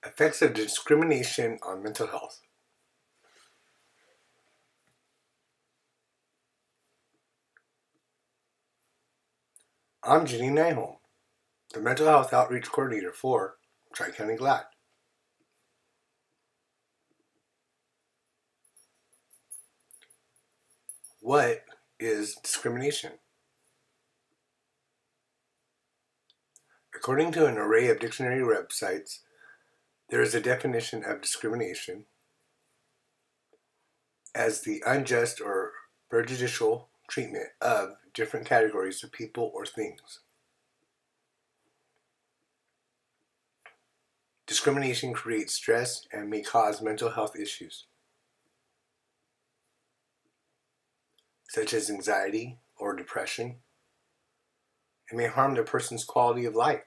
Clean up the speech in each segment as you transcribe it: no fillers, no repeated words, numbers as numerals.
Effects of discrimination on mental health. I'm Janine Nyholm, the Mental Health Outreach Coordinator for Tri-County GLAD. What is discrimination? According to an array of dictionary websites, there is a definition of discrimination as the unjust or prejudicial treatment of different categories of people or things. Discrimination creates stress and may cause mental health issues, such as anxiety or depression, and may harm the person's quality of life.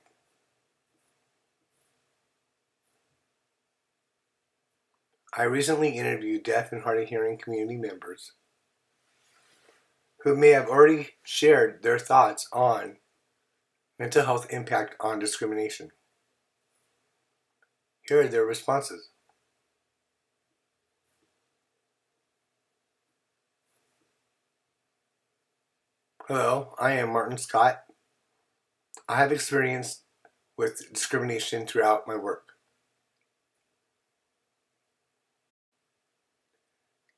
I recently interviewed deaf and hard of hearing community members who may have already shared their thoughts on mental health impact on discrimination. Here are their responses. Hello, I am Martin Scott. I have experience with discrimination throughout my work.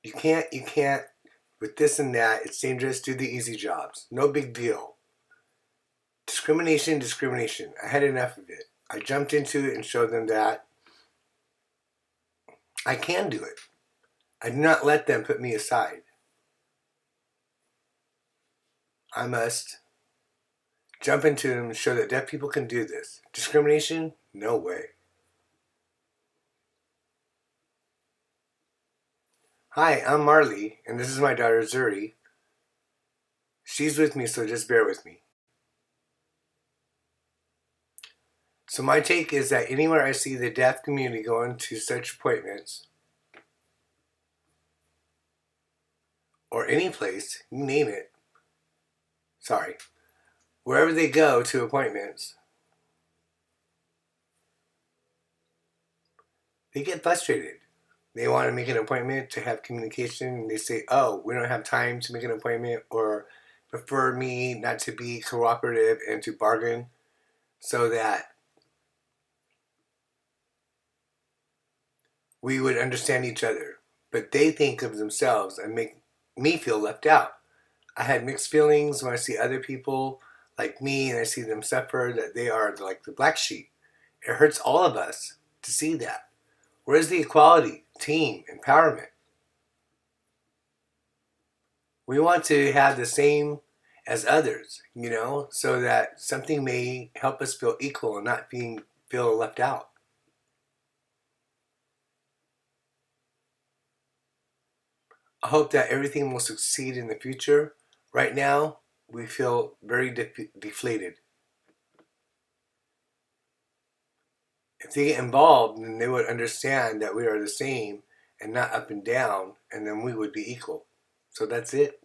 You can't, with this and that, it's dangerous, do the easy jobs. No big deal. Discrimination. I had enough of it. I jumped into it and showed them that I can do it. I do not let them put me aside. I must jump into them and show that deaf people can do this. Discrimination? No way. Hi, I'm Marley, and this is my daughter Zuri. She's with me, so just bear with me. So my take is that anywhere I see the deaf community going to such appointments, or any place, you name it, wherever they go to appointments, they get frustrated. They want to make an appointment to have communication, and they say, oh, we don't have time to make an appointment, or prefer me not to be cooperative and to bargain so that we would understand each other. But they think of themselves and make me feel left out. I had mixed feelings when I see other people like me and I see them suffer, that they are like the black sheep. It hurts all of us to see that. Where's the equality, team, empowerment? We want to have the same as others, so that something may help us feel equal and not feel left out. I hope that everything will succeed in the future. Right now, we feel very deflated. If they get involved, then they would understand that we are the same and not up and down, and then we would be equal. So that's it.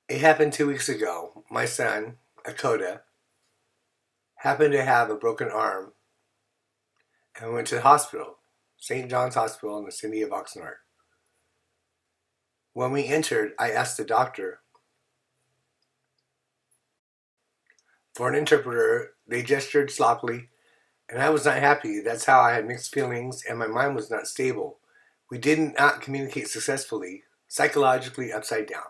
It happened 2 weeks ago. My son, Akota, happened to have a broken arm and went to the hospital, St. John's Hospital in the city of Oxnard. When we entered, I asked the doctor for an interpreter. They gestured sloppily, and I was not happy. That's how I had mixed feelings, and my mind was not stable. We did not communicate successfully, psychologically upside down.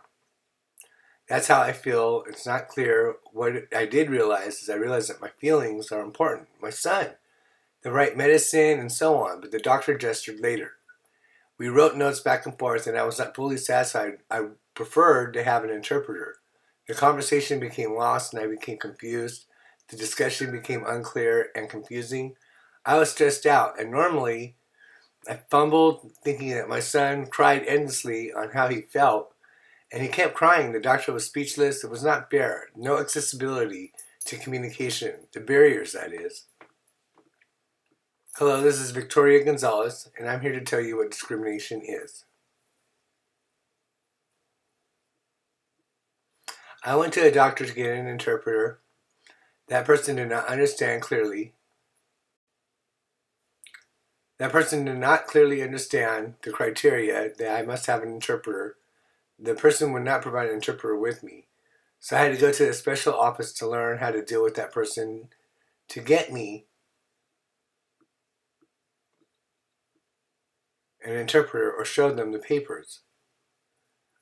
That's how I feel. It's not clear. What I did realize is I realized that my feelings are important. My son, the right medicine, and so on, but the doctor gestured later. We wrote notes back and forth, and I was not fully satisfied. I preferred to have an interpreter. The conversation became lost, and I became confused. The discussion became unclear and confusing. I was stressed out, and normally I fumbled, thinking that my son cried endlessly on how he felt, and he kept crying. The doctor was speechless. It was not fair. No accessibility to communication, the barriers, that is. Hello, this is Victoria Gonzalez, and I'm here to tell you what discrimination is. I went to a doctor to get an interpreter. That person did not understand clearly. That person did not clearly understand the criteria that I must have an interpreter. The person would not provide an interpreter with me. So I had to go to a special office to learn how to deal with that person to get me an interpreter or show them the papers.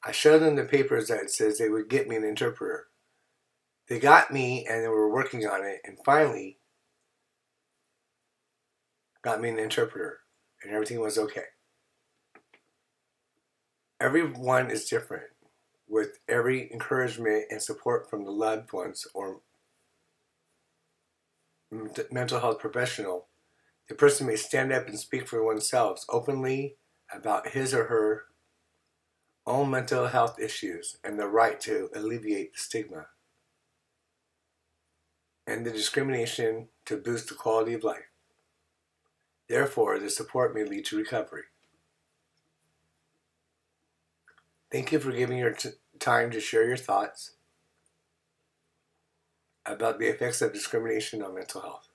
I showed them the papers that says they would get me an interpreter. They got me and they were working on it and finally got me an interpreter and everything was okay. Everyone is different. With every encouragement and support from the loved ones or mental health professional, the person may stand up and speak for oneself openly about his or her own mental health issues and the right to alleviate the stigma and the discrimination to boost the quality of life. Therefore, the support may lead to recovery. Thank you for giving your time to share your thoughts about the effects of discrimination on mental health.